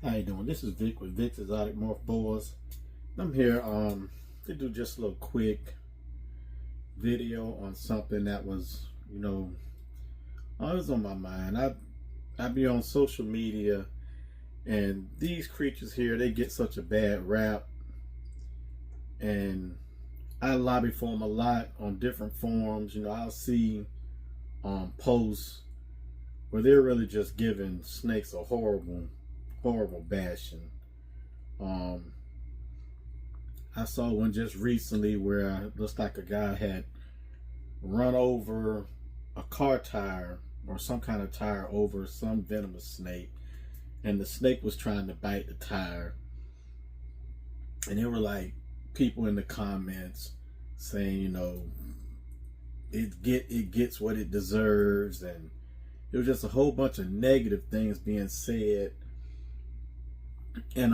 How you doing? This is Vic with Vic's Exotic Morph Boas. I'm here to do just a little quick video on something that was, always on my mind. I be on social media, and these creatures here, they get such a bad rap, and I lobby for them a lot on different forums. I'll see posts where they're really just giving snakes a horrible bashing. I saw one just recently where it looks like a guy had run over a car tire or some kind of tire over some venomous snake, and the snake was trying to bite the tire, and there were like people in the comments saying, it gets what it deserves, and it was just a whole bunch of negative things being said. And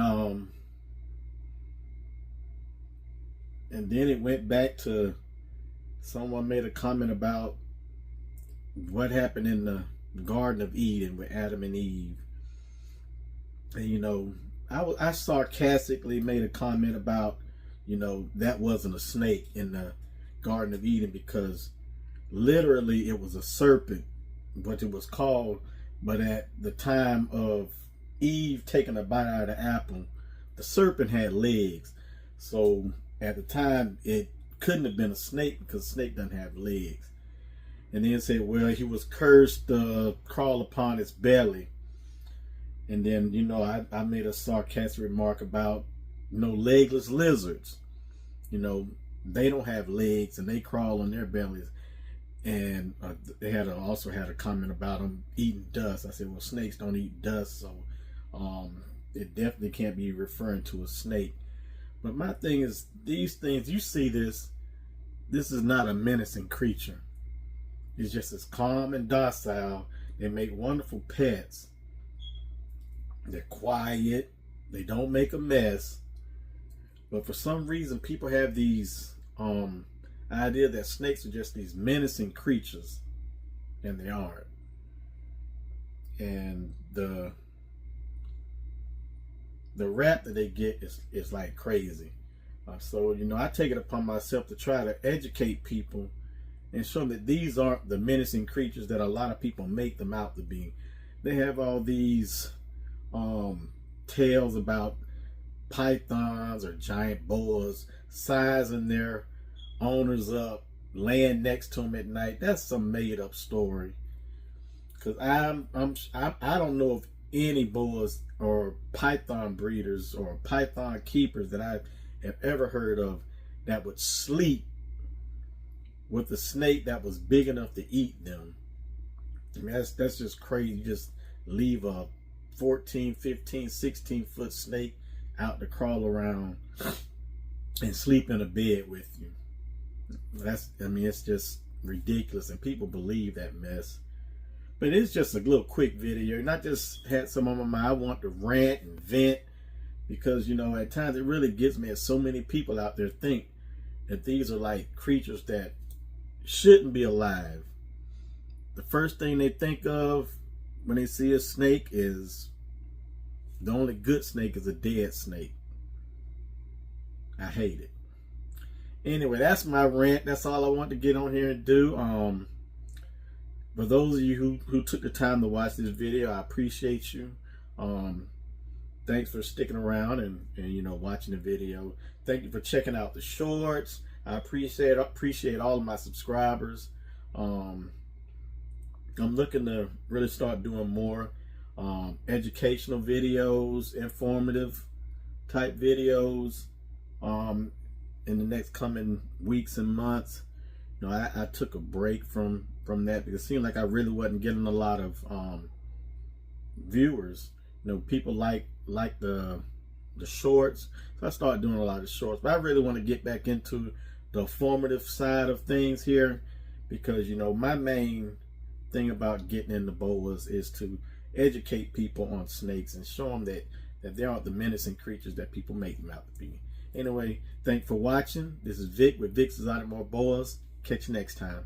then it went back to someone made a comment about what happened in the Garden of Eden with Adam and Eve. And I sarcastically made a comment about that wasn't a snake in the Garden of Eden, because literally it was a serpent, what it was called. But at the time of Eve taking a bite out of the apple, the serpent had legs. So at the time, it couldn't have been a snake because a snake doesn't have legs. And then said, well, he was cursed to crawl upon his belly. And then, I made a sarcastic remark about, legless lizards. They don't have legs and they crawl on their bellies. And they also had a comment about them eating dust. I said, well, snakes don't eat dust, so it definitely can't be referring to a snake. But my thing is, these things, you see this is not a menacing creature. It's just as calm and docile. They make wonderful pets. They're quiet. They don't make a mess. But for some reason, people have these idea that snakes are just these menacing creatures, and they aren't. And the rap that they get is like crazy. So I take it upon myself to try to educate people and show them that these aren't the menacing creatures that a lot of people make them out to be. They have all these tales about pythons or giant boas sizing their owners up, laying next to them at night. That's some made up story. Because I don't know of any boas or python breeders or python keepers that I have ever heard of that would sleep with a snake that was big enough to eat them. I mean, that's just crazy. You just leave a 14, 15, 16 foot snake out to crawl around and sleep in a bed with you. It's just ridiculous, and people believe that mess. But it's just a little quick video, and I just had some on my mind. I want to rant and vent, because at times it really gets me, as so many people out there think that these are like creatures that shouldn't be alive. The first thing they think of when they see a snake is the only good snake is a dead snake. I hate it. Anyway, that's my rant. That's all I want to get on here and do. For those of you who took the time to watch this video, I appreciate you. Thanks for sticking around and watching the video. Thank you for checking out the shorts. I appreciate all of my subscribers. I'm looking to really start doing more educational videos, informative type videos in the next coming weeks and months. I took a break from that because it seemed like I really wasn't getting a lot of viewers. People like the shorts, so I started doing a lot of shorts. But I really want to get back into the informative side of things here, because my main thing about getting into boas is to educate people on snakes and show them that they aren't the menacing creatures that people make them out to be. Anyway, thanks for watching. This is Vic with Vic's Exotic Morph Boas. Catch you next time.